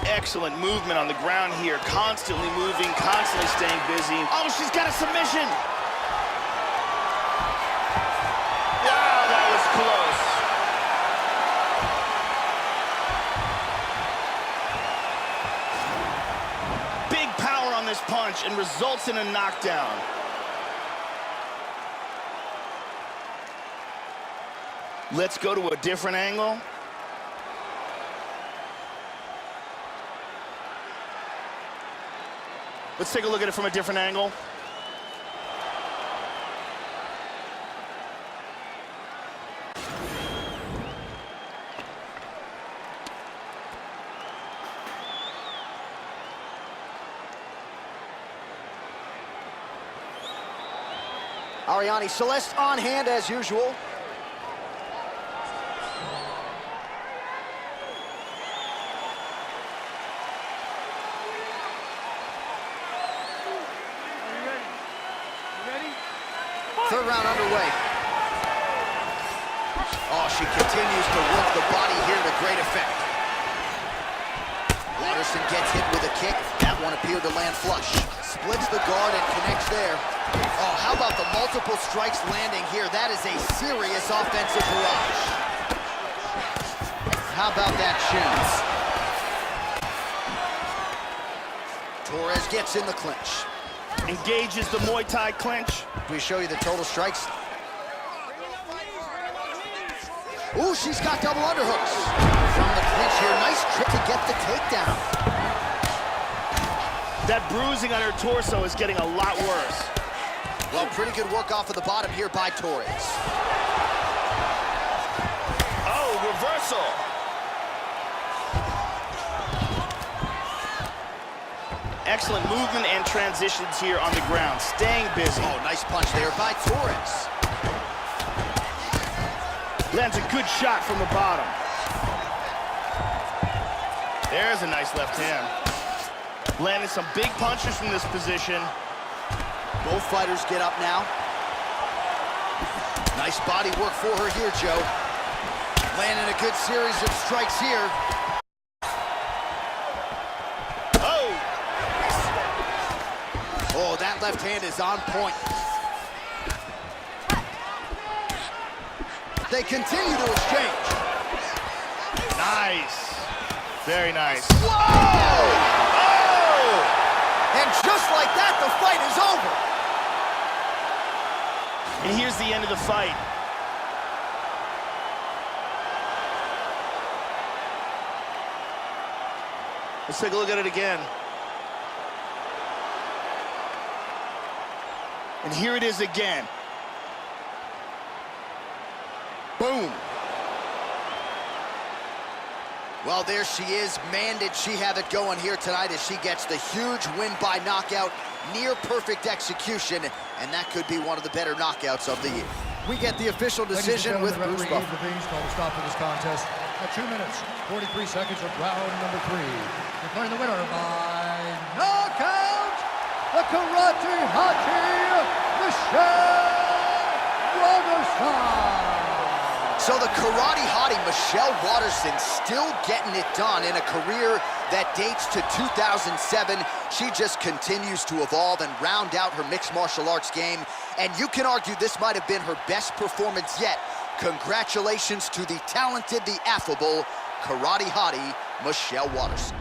Excellent movement on the ground here. Constantly moving, constantly staying busy. Oh, she's got a submission. Wow, that was close. Big power on this punch and results in a knockdown. Let's go to a different angle. Let's take a look at it from a different angle. Ariane Celeste on hand as usual. Third round underway. Oh, she continues to work the body here to great effect. Waterson gets hit with a kick. That one appeared to land flush. Splits the guard and connects there. Oh, how about the multiple strikes landing here? That is a serious offensive barrage. How about that shin? Torres gets in the clinch. Engages the Muay Thai clinch. Can we show you the total strikes? Ooh, she's got double underhooks. From the clinch here, nice trick to get the takedown. That bruising on her torso is getting a lot worse. Well, pretty good work off of the bottom here by Torres. Oh, reversal. Excellent movement and transitions here on the ground, staying busy. Oh, nice punch there by Torres. Lands a good shot from the bottom. There's a nice left hand. Landing some big punches from this position. Both fighters get up now. Nice body work for her here, Joe. Landing a good series of strikes here. Oh, that left hand is on point. They continue to exchange. Nice. Very nice. Whoa! Oh! And just like that, the fight is over. And here's the end of the fight. Let's take a look at it again. And here it is again. Boom. Well, there she is. Man, did she have it going here tonight as she gets the huge win by knockout. Near perfect execution, and that could be one of the better knockouts of the year. We get the official decision with Bruce Buffer. Called a stop to this contest at 2 minutes, 43 seconds of round number 3. Declaring the winner by knockout, the Karate Hottie, Michelle Waterson. So the Karate Hottie, Michelle Waterson, still getting it done in a career that dates to 2007. She just continues to evolve and round out her mixed martial arts game. And you can argue this might have been her best performance yet. Congratulations to the talented, the affable Karate Hottie, Michelle Waterson.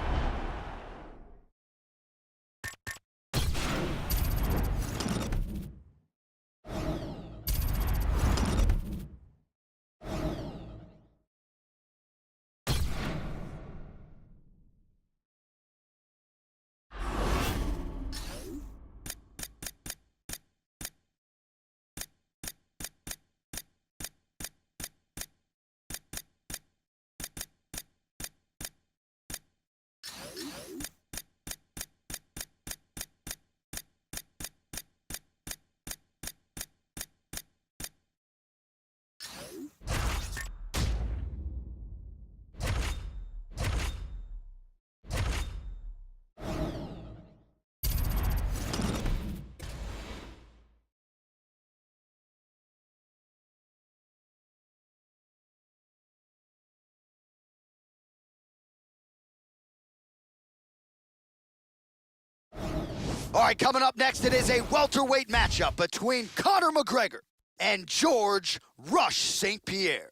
All right, coming up next, it is a welterweight matchup between Conor McGregor and George Rush St. Pierre.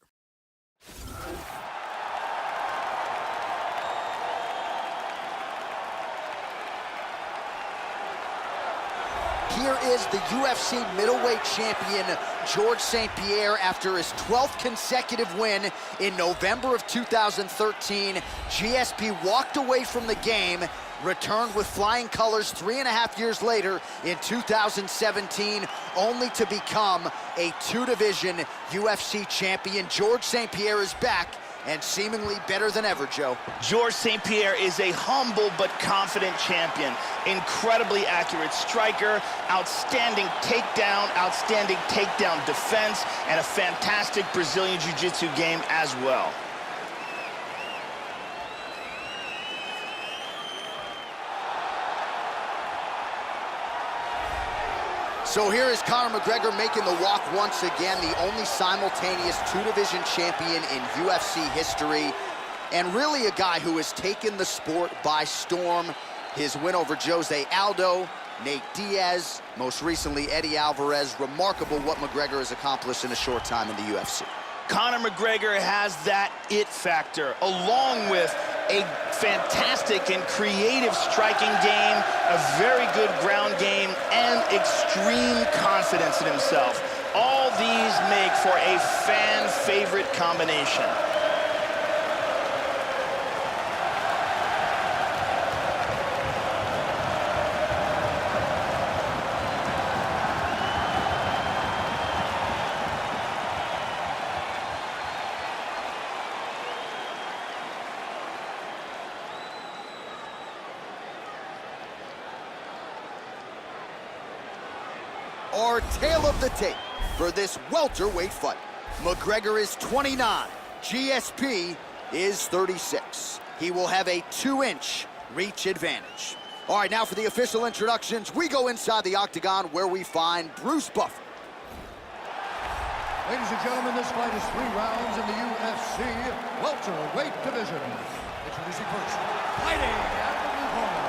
Here is the UFC middleweight champion, George St. Pierre, after his 12th consecutive win in November of 2013. GSP walked away from the game, returned with flying colors 3.5 years later in 2017, only to become a two-division UFC champion. George St. Pierre is back and seemingly better than ever, Joe. George St. Pierre is a humble but confident champion. Incredibly accurate striker, outstanding takedown defense, and a fantastic Brazilian Jiu-Jitsu game as well. So here is Conor McGregor making the walk once again, the only simultaneous two-division champion in UFC history, and really a guy who has taken the sport by storm. His win over Jose Aldo, Nate Diaz, most recently Eddie Alvarez. Remarkable what McGregor has accomplished in a short time in the UFC. Conor McGregor has that it factor, along with a fantastic and creative striking game, a very good ground game, and extreme confidence in himself. All these make for a fan-favorite combination. Our tale of the tape for this welterweight fight. McGregor is 29, GSP is 36. He will have a 2-inch reach advantage. All right, now for the official introductions, we go inside the octagon where we find Bruce Buffer. Ladies and gentlemen, this fight is 3 rounds in the UFC welterweight division. Introducing first, fighting out of the blue corner,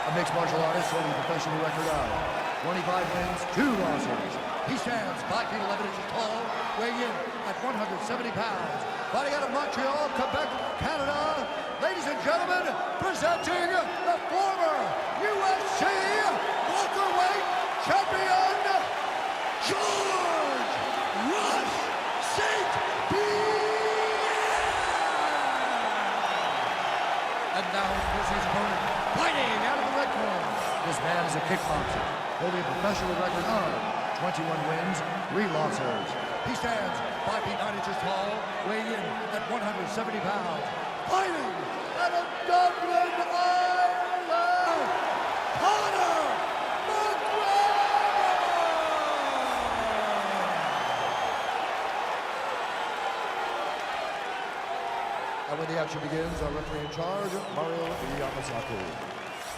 a mixed martial artist holding a professional record of 25 wins, 2 losses. He stands 5 feet 11 inches tall, weighing in at 170 pounds. Fighting out of Montreal, Quebec, Canada. Ladies and gentlemen, presenting the former UFC welterweight champion, George Rush St. Pierre. And now, here's his opponent, fighting out of the red corner. This man is a kickboxer, holding a professional record of 21 wins, 3 losses. He stands 5 feet 9 inches tall, weighing in at 170 pounds. Fighting out of Dublin, Ireland, Conor McGregor! And when the action begins, our referee in charge, Mario Yamasaki.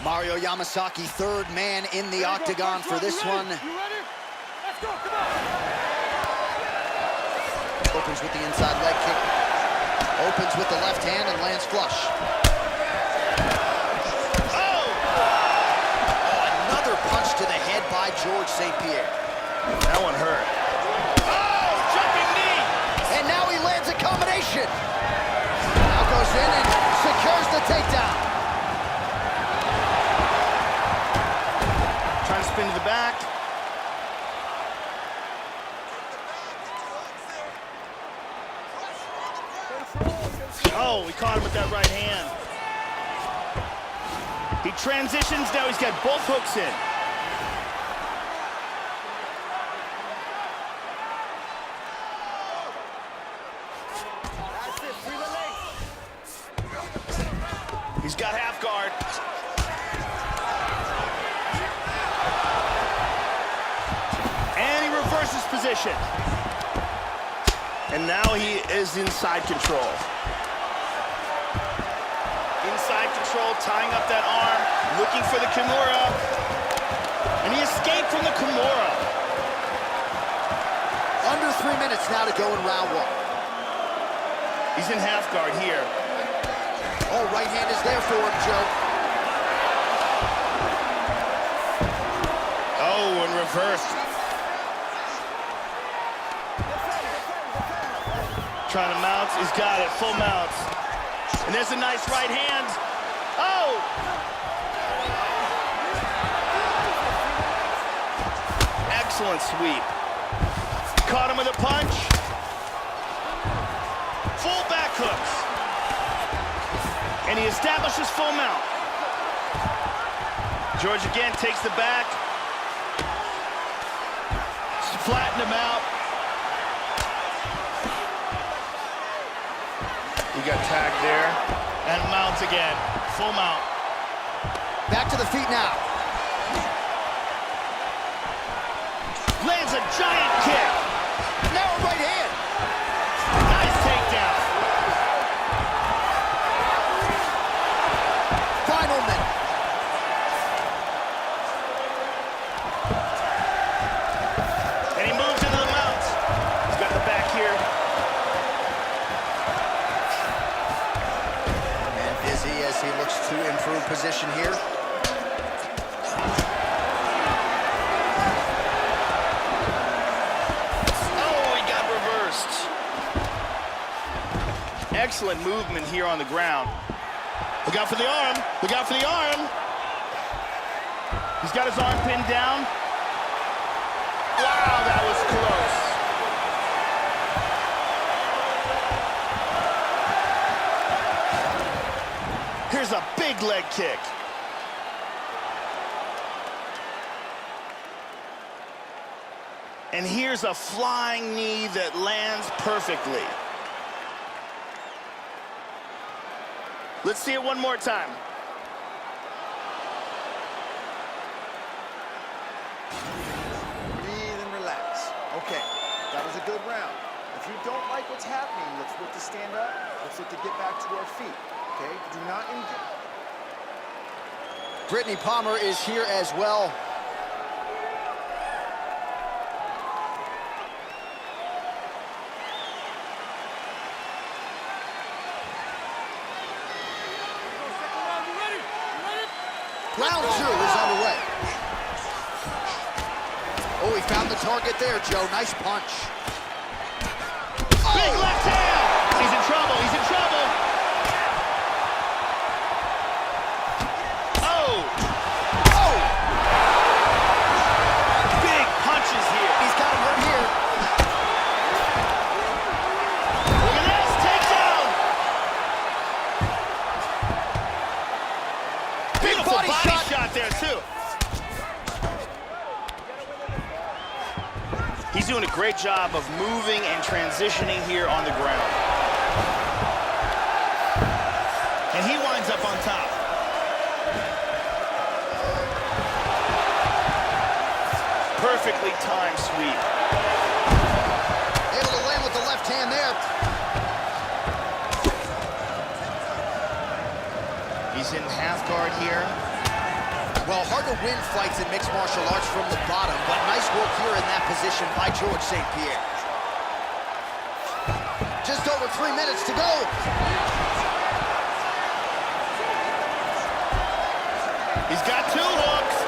Mario Yamasaki, third man in the octagon for this one. You ready? Let's go, come on! Opens with the inside leg kick. Opens with the left hand and lands flush. Oh! Another punch to the head by George St. Pierre. That one hurt. Oh, jumping knee! And now he lands a combination. Now goes in and secures the takedown. Trying to spin to the back. Oh, we caught him with that right hand. He transitions, now he's got both hooks in. He's got half guard. And he reverses position. And now he is inside control. Inside control, tying up that arm, looking for the Kimura. And he escaped from the Kimura. Under 3 minutes now to go in round 1. He's in half guard here. Oh, right hand is there for him, Joe. Oh, and reversed. Trying to mount, he's got it, full mounts. And there's a nice right hand. Oh! Excellent sweep. Caught him with a punch. Full back hooks. And he establishes full mount. George again takes the back. Flatten him out. He got tagged there. And mounts again. Full mount. Back to the feet now. Lands a giant kick. Now a right hand. Nice takedown. Final minute. position here. Oh, he got reversed. Excellent movement here on the ground. Look out for the arm. Look out for the arm. He's got his arm pinned down. Wow, that was close. Here's a big leg kick. And here's a flying knee that lands perfectly. Let's see it one more time. Breathe and relax. Okay, that was a good round. If you don't like what's happening, let's look to stand up. Let's look to get back to our feet. Okay, do not engage. Brittany Palmer is here as well. Round 2 is underway. Oh, he found the target there, Joe. Nice punch. Big left hand! He's in trouble, he's in trouble! Oh! Oh! Big punches here. He's got him hurt here. Look at this, takedown! Beautiful body shot there, too. He's doing a great job of moving and transitioning here on the ground. And he winds up on top. Perfectly timed sweep. Able to land with the left hand there. He's in half guard here. Well, hard to win fights in mixed martial arts from the bottom, but nice work here in that position by George St. Pierre. Just over 3 minutes to go. He's got 2 hooks.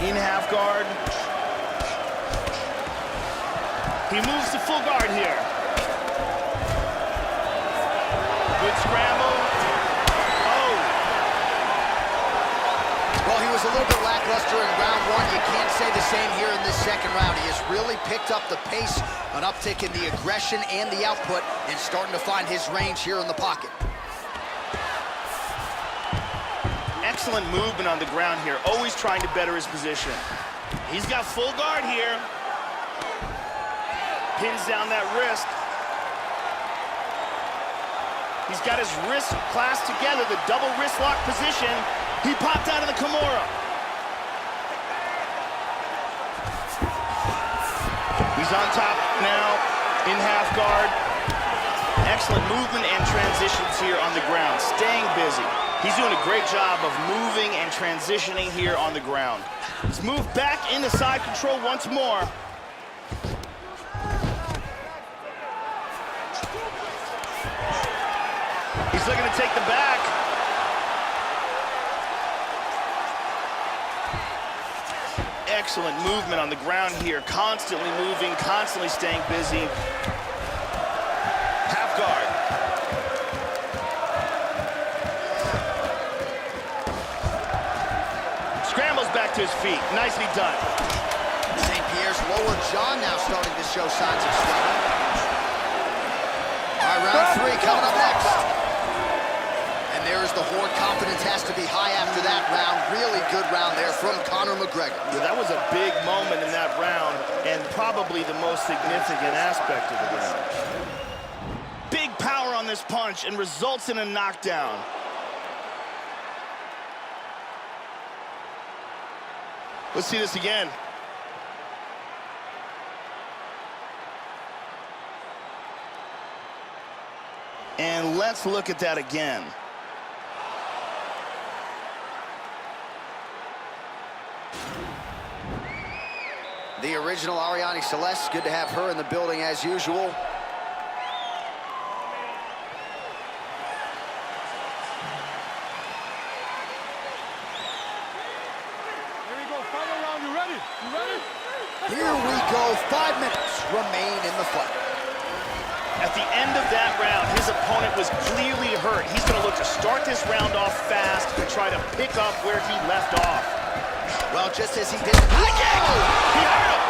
In half guard. He moves to full guard here. Good scramble. Oh. Well, he was a little bit lackluster in round 1. You can't say the same here in this second round. He has really picked up the pace, an uptick in the aggression and the output, and starting to find his range here in the pocket. Excellent movement on the ground here, always trying to better his position. He's got full guard here. Pins down that wrist. He's got his wrist clasped together, the double wrist lock position. He popped out of the Kimura. He's on top now, in half guard. Excellent movement and transitions here on the ground, staying busy. He's doing a great job of moving and transitioning here on the ground. Let's move back into side control once more. He's looking to take the back. Excellent movement on the ground here. Constantly moving, constantly staying busy. Half guard. Scrambles back to his feet. Nicely done. St. Pierre's lower jaw now starting to show signs of swelling. All right, round 3 coming up next. And there's the horde. Confidence has to be high after that round. Really good round there from Conor McGregor. Yeah, that was a big moment in that round and probably the most significant aspect of the round. Big power on this punch and results in a knockdown. Let's see this again. And let's look at that again. The original Ariane Celeste, good to have her in the building as usual. ready? You ready? Here we go. 5 minutes remain in the fight. At the end of that round, his opponent was clearly hurt. He's going to look to start this round off fast and try to pick up where he left off. Well, just as he did. He hurt him!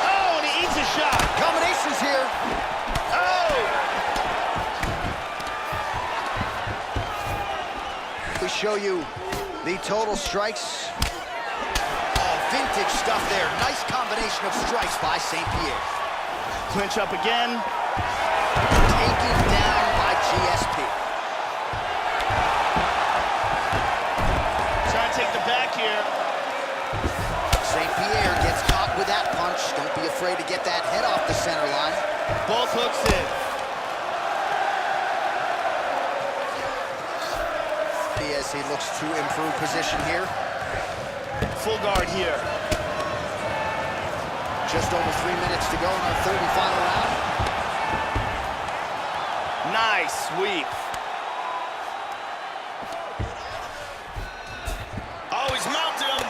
Oh, and he eats a shot. Combinations here. Oh! We show you the total strikes. Oh, vintage stuff there. Nice combination of strikes by St. Pierre. Clinch up again. Taken down by GSP. Trying to take the back here. St. Pierre gets caught with that punch. Don't be afraid to get that head off the center line. Both hooks in. As he looks to improve position here. Full guard here. Just over 3 minutes to go in our third and final round. Nice sweep. Oh, he's mounted him.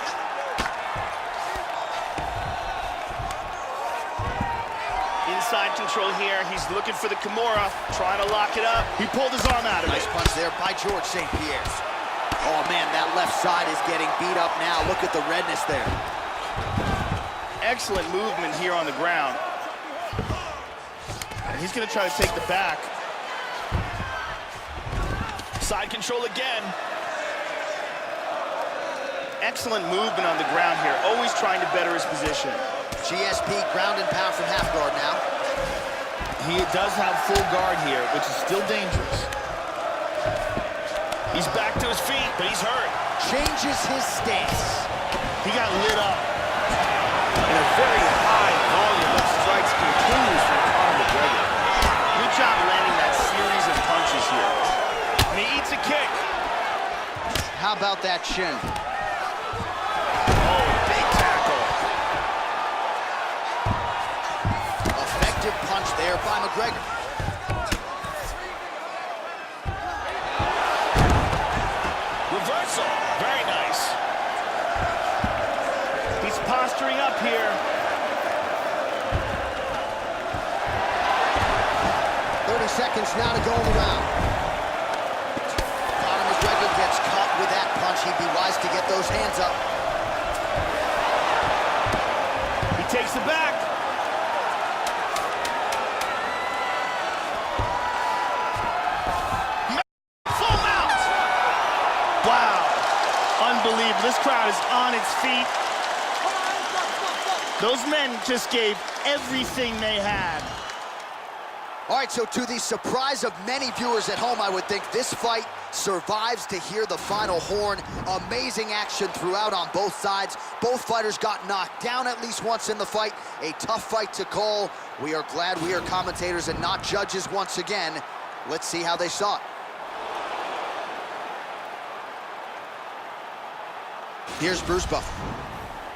Inside control here. He's looking for the Kimura, trying to lock it up. He pulled his arm out of Nice it. punch there by George St. Pierre. Oh, man, that left side is getting beat up now. Look at the redness there. Excellent movement here on the ground. And he's going to try to take the back. Side control again. Excellent movement on the ground here. Always trying to better his position. GSP ground and pound from half guard now. He does have full guard here, which is still dangerous. He's back to his feet, but he's hurt. Changes his stance. He got lit up. And a very high volume of strikes continues from Conor McGregor. Good job landing that series of punches here. And he eats a kick. How about that shin? Oh, big tackle. Effective punch there by McGregor. Reversal. Very nice. He's posturing up here. 30 seconds now to go in the round. Conor McGregor gets caught with that punch. He'd be wise to get those hands up. He takes the back. Full mount. Wow. Unbelievable. This crowd is on its feet. Those men just gave everything they had. All right, so to the surprise of many viewers at home, I would think this fight survives to hear the final horn. Amazing action throughout on both sides. Both fighters got knocked down at least once in the fight. A tough fight to call. We are glad we are commentators and not judges once again. Let's see how they saw it. Here's Bruce Buffer.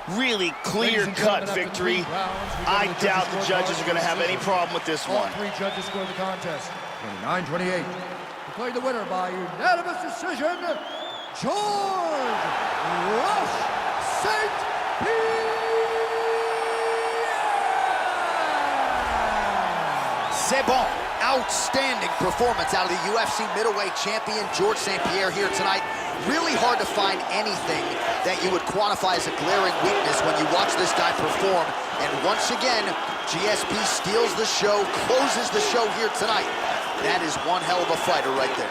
Really clear-cut victory. I doubt the judges are going to have any problem with this All one. three judges scored the contest. 29-28. Declared the winner by unanimous decision, George Rush St. Pierre! C'est bon. Outstanding performance out of the UFC middleweight champion, George St. Pierre, here tonight. Really hard to find anything that you would quantify as a glaring weakness when you watch this guy perform. And once again, GSP steals the show, closes the show here tonight. That is one hell of a fighter right there.